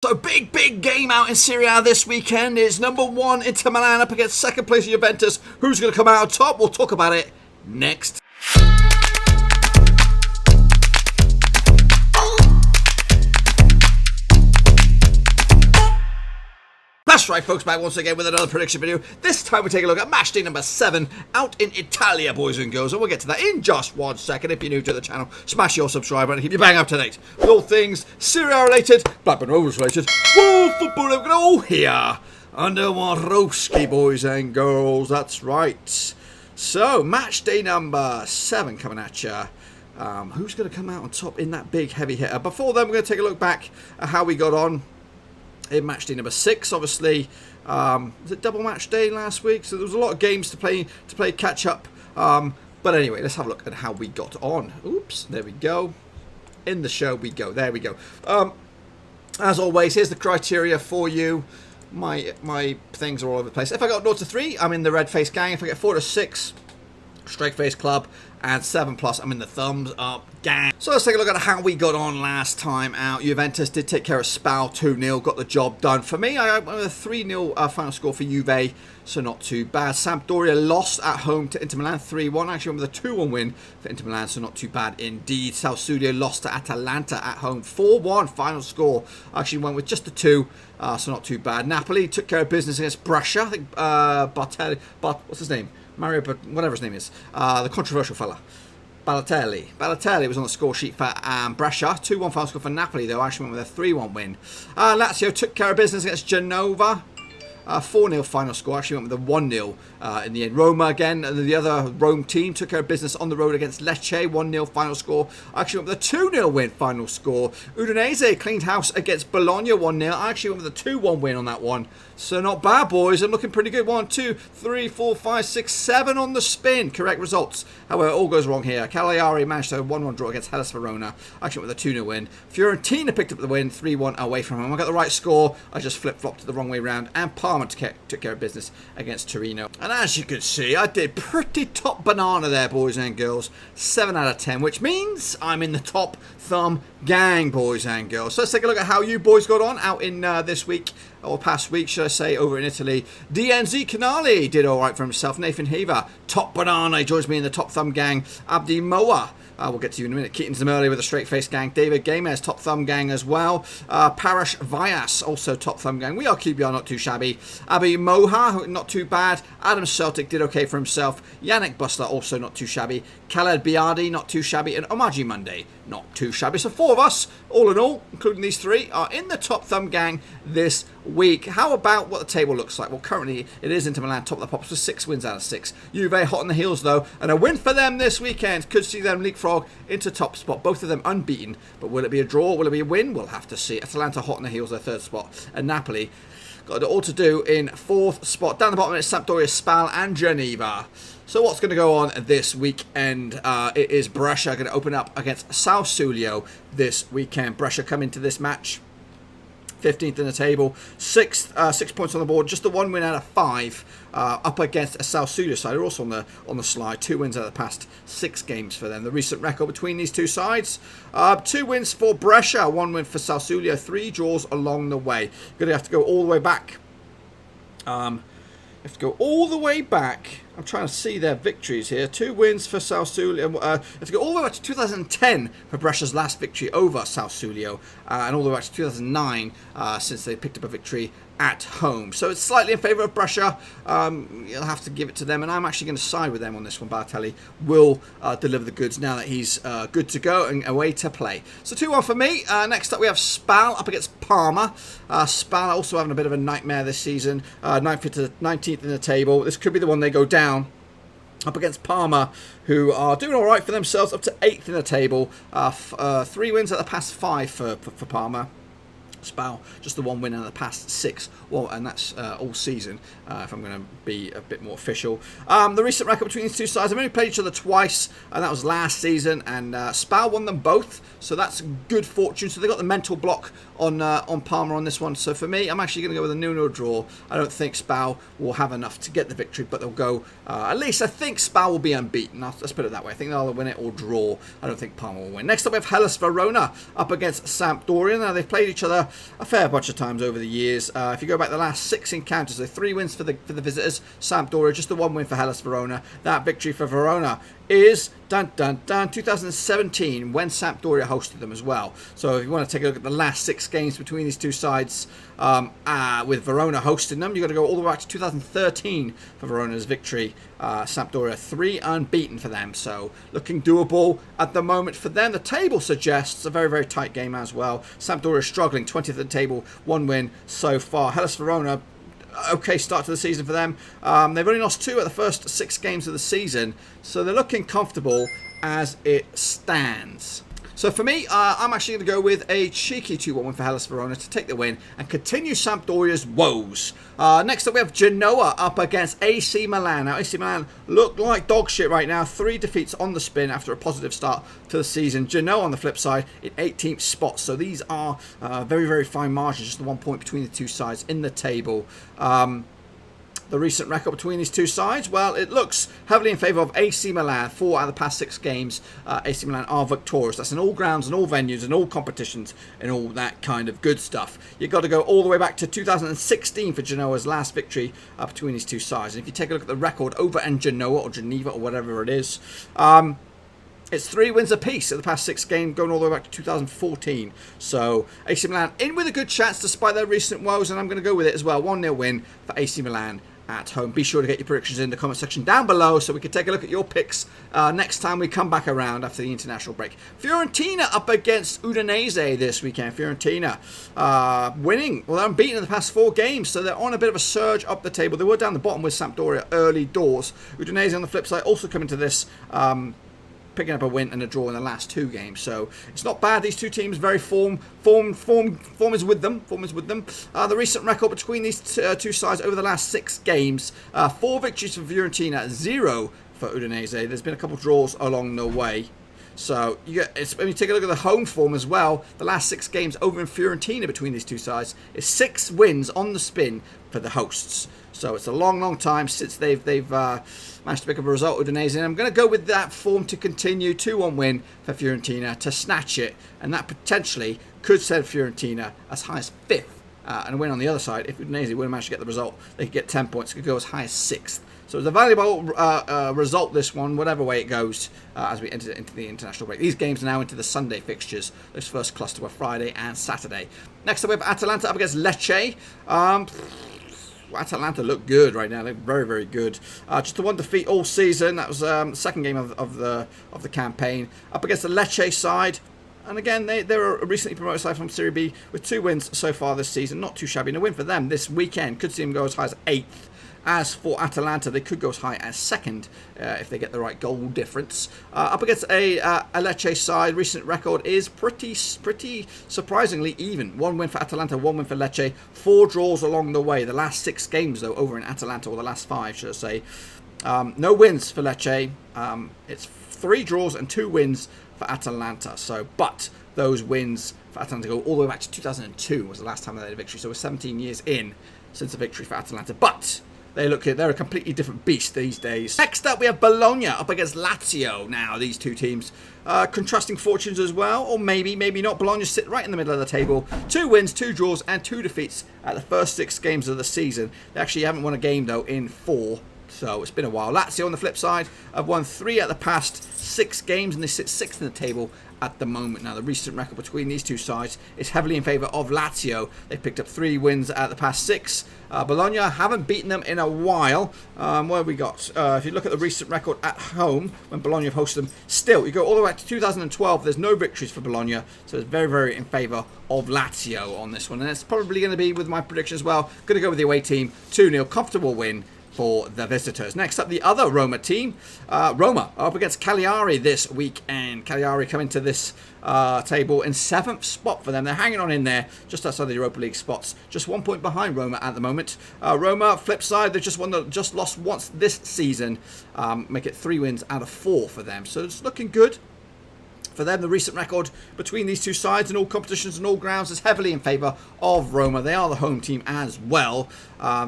So big game out in Serie A this weekend is number 1 Inter Milan up against second place Juventus. Who's going to come out on top? We'll talk about it next. That's right, folks, back once again with another prediction video. This time we take a look at matchday number 7 out in Italia, boys and girls. And we'll get to that in just 1 second. If you're new to the channel, smash your subscribe button and keep you bang up to date with all things Serie A related, Blackburn Rovers related, world football. We're all here under Warowski, boys and girls. That's right. So, matchday number 7 coming at you. Who's going to come out on top in that big heavy hitter? Before then, we're going to take a look back at how we got on in matchday number 6, obviously. Was it double match day last week? So there was a lot of games to play catch up. But anyway, let's have a look at how we got on. Oops, there we go. In the show we go. There we go. As always, here's the criteria for you. My things are all over the place. If I got 0 to 3, I'm in the red face gang. If I get 4 to 6, straight face club, and 7+, I'm in the thumbs up gang. So let's take a look at how we got on last time out. Juventus did take care of SPAL 2-0, got the job done. For me, I went with a 3-0 final score for Juve, so not too bad. Sampdoria lost at home to Inter Milan 3-1. Actually went with a 2-1 win for Inter Milan, so not too bad indeed. Sassuolo lost to Atalanta at home 4-1 final score. I actually went with just a 2, so not too bad. Napoli took care of business against Brescia. I think Bartelli, what's his name? Mario, whatever his name is, the controversial fella, Balotelli was on the score sheet for Brescia. 2-1 final score for Napoli, though. Actually went with a 3-1 win. Lazio took care of business against Genoa. 4-0 final score. Actually went with a 1-0 in the end. Roma again, the other Rome team, took care of business on the road against Lecce. 1-0 final score. Actually went with a 2-0 win final score. Udinese cleaned house against Bologna 1-0. I actually went with a 2-1 win on that one. So not bad, boys. I'm looking pretty good. 1, 2, 3, 4, 5, 6, 7 on the spin. Correct results. However, all goes wrong here. Cagliari managed to have a 1-1 draw against Hellas Verona. Actually went with a 2-0 win. Fiorentina picked up the win, 3-1 away from home. I got the right score. I just flip-flopped the wrong way round. And Parma took care of business against Torino. And as you can see, I did pretty top banana there, boys and girls. 7 out of 10, which means I'm in the top thumb gang, boys and girls. So let's take a look at how you boys got on out in this week, or past week, should I say, over in Italy. DNZ Canali did all right for himself. Nathan Heaver, top banana, he joins me in the top thumb gang. Abdi Moa, we'll get to you in a minute. Keaton Zamurli with a straight face gang. David Gamez, top thumb gang as well. Parash Vyas, also top thumb gang. We are QBR, not too shabby. Abi Moha, not too bad. Adam Celtic did okay for himself. Yannick Bustler, also not too shabby. Khaled Biardi, not too shabby. And Omaji Monday, not too shabby. So 4 of us, all in all, including these 3, are in the top thumb gang this week. How about what the table looks like? Well, currently it is Inter Milan top of the pops with 6 wins out of 6. Juve hot on the heels though, and a win for them this weekend could see them leapfrog into top spot. Both of them unbeaten, but will it be a draw? Will it be a win? We'll have to see. Atalanta hot on the heels, their 3rd spot, and Napoli got it all to do in 4th spot. Down the bottom it's Sampdoria, SPAL, and Geneva. So what's going to go on this weekend? It is Brescia going to open up against Sassuolo this weekend. Brescia come into this match 15th in the table, 6 points on the board, just the 1 win out of 5 up against a Sassuolo side. They're also on the slide, 2 wins out of the past 6 games for them. The recent record between these two sides, 2 wins for Brescia, 1 win for Sassuolo, 3 draws along the way. You're going to have to go all the way back. You have to go all the way back. I'm trying to see their victories here. 2 wins for Sassuolo. You have to go all the way back to 2010 for Brescia's last victory over Sassuolo, and all the way back to 2009 since they picked up a victory at home. So it's slightly in favour of Brescia. You'll have to give it to them, and I'm actually going to side with them on this one. Balotelli will deliver the goods now that he's good to go and away to play. So 2-1 for me. Next up we have SPAL up against Parma. SPAL also having a bit of a nightmare this season. 9th to 19th in the table. This could be the one they go down up against Parma, who are doing all right for themselves, up to 8th in the table. 3 wins out of the past 5 for Parma. SPAL, just the 1 win out of the past 6. Well, and that's all season, if I'm going to be a bit more official. The recent record between these two sides, they've only played each other twice, and that was last season, and SPAL won them both, so that's good fortune. So they got the mental block on Parma on this one. So for me, I'm actually going to go with a 0-0 draw. I don't think SPAL will have enough to get the victory, but they'll go, at least I think SPAL will be unbeaten. Let's put it that way. I think they'll win it or draw. I don't think Parma will win. Next up, we have Hellas Verona up against Sampdoria. Now, they've played each other a fair bunch of times over the years. If you go back the last 6 encounters, so 3 wins for the visitors, Sampdoria, just the 1 win for Hellas Verona. That victory for Verona is 2017 when Sampdoria hosted them as well. So if you want to take a look at the last 6 games between these two sides, with Verona hosting them, you've got to go all the way back to 2013 for Verona's victory. Sampdoria 3 unbeaten for them, so looking doable at the moment for them. The table suggests a very, very tight game as well. Sampdoria struggling, 20th at the table, 1 win so far. Hellas Verona, okay start to the season for them. They've only lost 2 at the first 6 games of the season, so they're looking comfortable as it stands. So for me, I'm actually going to go with a cheeky 2-1 win for Hellas Verona to take the win and continue Sampdoria's woes. Next up, we have Genoa up against AC Milan. Now, AC Milan look like dog shit right now. 3 defeats on the spin after a positive start to the season. Genoa, on the flip side, in 18th spots. So these are very, very fine margins, just the 1 point between the two sides in the table. The recent record between these two sides, well, it looks heavily in favour of AC Milan. 4 out of the past 6 games, AC Milan are victorious. That's in all grounds and all venues and all competitions and all that kind of good stuff. You've got to go all the way back to 2016 for Genoa's last victory between these two sides. And if you take a look at the record over in Genoa or Geneva or whatever it is, it's 3 wins apiece in the past 6 games, going all the way back to 2014. So AC Milan in with a good chance despite their recent woes, and I'm going to go with it as well. 1-0 win for AC Milan at home. Be sure to get your predictions in the comment section down below so we can take a look at your picks next time we come back around after the international break. Fiorentina up against Udinese this weekend. Fiorentina winning, well, they're unbeaten in the past 4 games, so they're on a bit of a surge up the table. They were down the bottom with Sampdoria early doors. Udinese on the flip side also coming to this picking up a win and a draw in the last 2 games, so it's not bad. These two teams very form is with them. The recent record between these two sides over the last 6 games: 4 victories for Fiorentina, 0 for Udinese. There's been a couple of draws along the way. So when you take a look at the home form as well, the last 6 games over in Fiorentina between these two sides is 6 wins on the spin for the hosts. So it's a long, long time since they've managed to pick up a result with Udinese. And I'm going to go with that form to continue. 2-1 win for Fiorentina to snatch it. And that potentially could send Fiorentina as high as 5th. And a win on the other side, if Udinese would manage to get the result, they could get 10 points. It could go as high as 6th. So it's a valuable result, this one, whatever way it goes, as we enter into the international break. These games are now into the Sunday fixtures. This first cluster were Friday and Saturday. Next up, we have Atalanta up against Lecce. Atalanta look good right now. They're very, very good. Just the 1 defeat all season. That was the second game of the campaign. Up against the Lecce side. And again, they're a recently promoted side from Serie B with 2 wins so far this season. Not too shabby. And a win for them this weekend. Could see them go as high as 8th. As for Atalanta, they could go as high as 2nd if they get the right goal difference. Up against a Lecce side, recent record is pretty surprisingly even. 1 win for Atalanta, 1 win for Lecce, 4 draws along the way. The last 6 games, though, over in Atalanta, or the last 5, should I say. No wins for Lecce. It's 3 draws and 2 wins for Atalanta. So, but those wins for Atalanta go all the way back to 2002 was the last time they had a victory. So we're 17 years in since a victory for Atalanta. But they're a completely different beast these days. Next up, we have Bologna up against Lazio. Now, these two teams contrasting fortunes as well, or maybe not. Bologna sit right in the middle of the table. 2 wins, 2 draws, and 2 defeats at the first 6 games of the season. They actually haven't won a game, though, in 4. So it's been a while. Lazio, on the flip side, have won 3 at the past 6 games, and they sit 6th in the table at the moment. Now, the recent record between these two sides is heavily in favour of Lazio. They've picked up 3 wins at the past 6. Bologna haven't beaten them in a while. What have we got? If you look at the recent record at home, when Bologna have hosted them, still, you go all the way back to 2012, there's no victories for Bologna, so it's very, very in favour of Lazio on this one. And it's probably going to be, with my prediction as well, going to go with the away team, 2-0, comfortable win for the visitors. Next up, the other Roma team. Roma are up against Cagliari this week, and Cagliari come into this table in 7th spot for them. They're hanging on in there, just outside the Europa League spots. Just 1 point behind Roma at the moment. Roma, flip side, they've just lost once this season. Make it 3 wins out of 4 for them. So it's looking good for them. The recent record between these two sides in all competitions and all grounds is heavily in favour of Roma. They are the home team as well.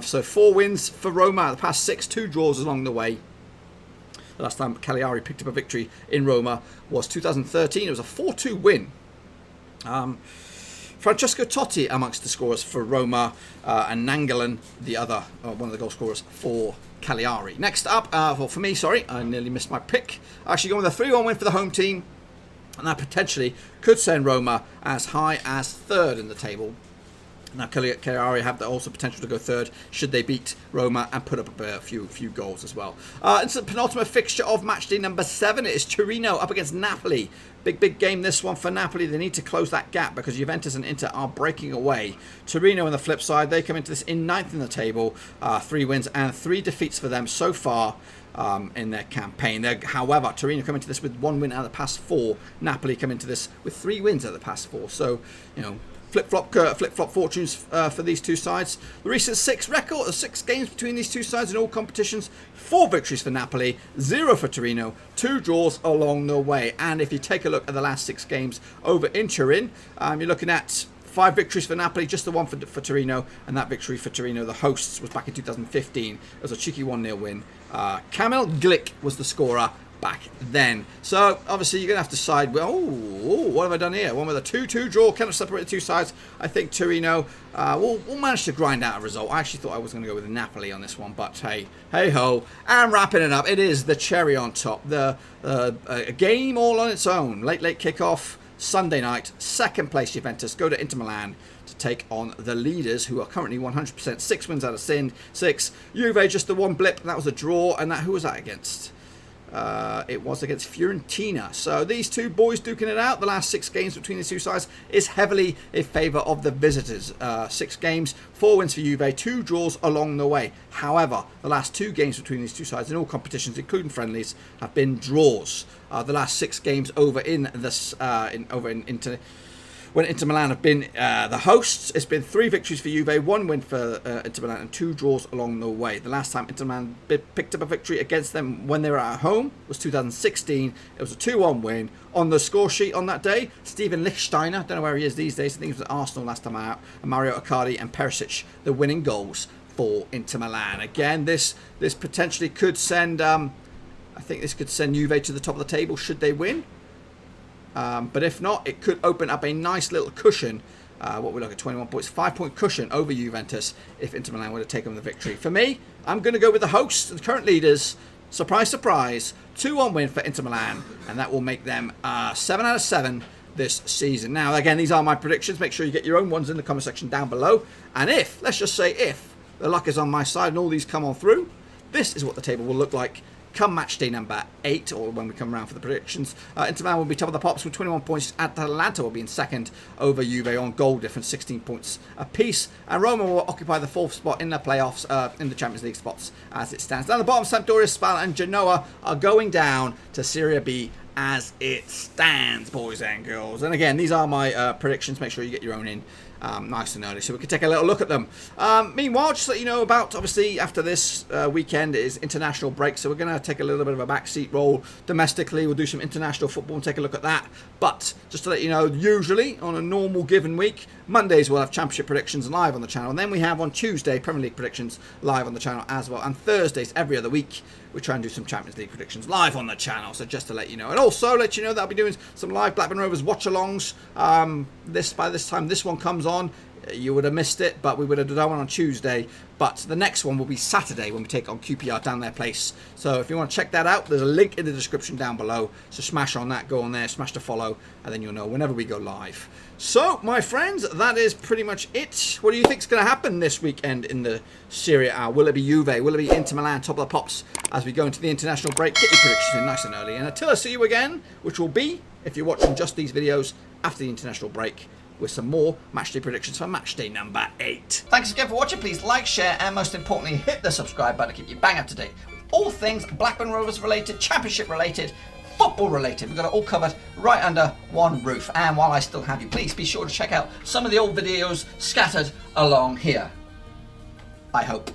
So 4 wins for Roma, the past 6, 2 draws along the way. The last time Cagliari picked up a victory in Roma was 2013. It was a 4-2 win. Francesco Totti amongst the scorers for Roma, and Nangolan, the other, one of the goal scorers for Cagliari. Next up, for me, sorry, I nearly missed my pick. Actually going with a 3-1 win for the home team, and that potentially could send Roma as high as third in the table. Now, Cagliari have the also potential to go third should they beat Roma and put up a few goals as well. It's the penultimate fixture of matchday number 7. It is Torino up against Napoli. Big game this one for Napoli. They need to close that gap because Juventus and Inter are breaking away. Torino on the flip side, they come into this in 9th in the table. 3 wins and 3 defeats for them so far in their campaign. However, Torino come into this with 1 win out of the past 4. Napoli come into this with 3 wins out of the past 4. So, you know, flip-flop fortunes for these two sides. The recent 6 games between these two sides in all competitions: 4 victories for Napoli, 0 for Torino, 2 draws along the way. And if you take a look at the last 6 games over in Turin, you're looking at 5 victories for Napoli, just the one for Torino, and that victory for Torino, the hosts, was back in 2015. It was a cheeky 1-0 win. Kamil Glik was the scorer back then. So obviously you're going to have to decide, well, what have I done here? One with a 2-2 draw, kind of separate the two sides. I think Torino will manage to grind out a result. I actually thought I was going to go with Napoli on this one, but hey ho. And wrapping it up, it is the cherry on top. A game all on its own. Late kickoff, Sunday night, 2nd place Juventus go to Inter Milan to take on the leaders, who are currently 100%, 6 wins out of 6. Juve just the 1 blip, and that was a draw. And who was that against? It was against Fiorentina. So these two boys duking it out. The last 6 games between the two sides is heavily in favour of the visitors. 6 games, 4 wins for Juve, 2 draws along the way. However, the last 2 games between these two sides in all competitions, including friendlies, have been draws. The last 6 games over in this when Inter Milan have been the hosts, it's been 3 victories for Juve, 1 win for Inter Milan, and 2 draws along the way. The last time Inter Milan picked up a victory against them when they were at home was 2016. It was a 2-1 win. On the score sheet on that day, Steven Lichtsteiner, don't know where he is these days, I think he was at Arsenal last time out, and Mario Icardi and Perisic, the winning goals for Inter Milan. Again, this potentially could send, I think this could send Juve to the top of the table should they win. But if not, it could open up a nice little cushion. What we look at 21 points, 5-point cushion over Juventus if Inter Milan were to take them the victory. For me, I'm going to go with the hosts, the current leaders. Surprise, surprise, 2-1 win for Inter Milan, and that will make them 7 out of 7 this season. Now, again, these are my predictions. Make sure you get your own ones in the comment section down below. And if, let's just say if, the luck is on my side and all these come on through, this is what the table will look like come match day number 8, or when we come around for the predictions. Inter Milan will be top of the pops with 21 points. Atalanta will be in second over Juve on goal difference, 16 points apiece. And Roma will occupy the 4th spot in the playoffs, in the Champions League spots as it stands. Down the bottom, Sampdoria, SPAL and Genoa are going down to Serie B as it stands, boys and girls. And again, these are my predictions. Make sure you get your own in nice and early so we can take a little look at them. Meanwhile, just to let you know about, obviously after this weekend is international break, so we're going to take a little bit of a backseat role domestically. We'll do some international football and take a look at that. But just to let you know, usually on a normal given week, Mondays we'll have championship predictions live on the channel, and then we have on Tuesday Premier League predictions live on the channel as well, and Thursdays every other week we try and do some Champions League predictions live on the channel. So just to let you know, and also let you know that I'll be doing some live Blackburn Rovers watch-alongs. By this time this one comes on, you would have missed it, but we would have done one on Tuesday. But the next one will be Saturday when we take on QPR down their place. So if you want to check that out, there's a link in the description down below. So smash on that, go on there, smash the follow, and then you'll know whenever we go live. So, my friends, that is pretty much it. What do you think is going to happen this weekend in the Serie A? Will it be Juve? Will it be Inter Milan, top of the pops, as we go into the international break? Get your predictions in nice and early. And until I see you again, which will be, if you're watching just these videos, after the international break, with some more matchday predictions for matchday number 8. Thanks again for watching. Please like, share, and most importantly, hit the subscribe button to keep you bang up to date with all things Blackburn Rovers related, championship related, football related. We've got it all covered right under one roof. And while I still have you, please be sure to check out some of the old videos scattered along here. I hope.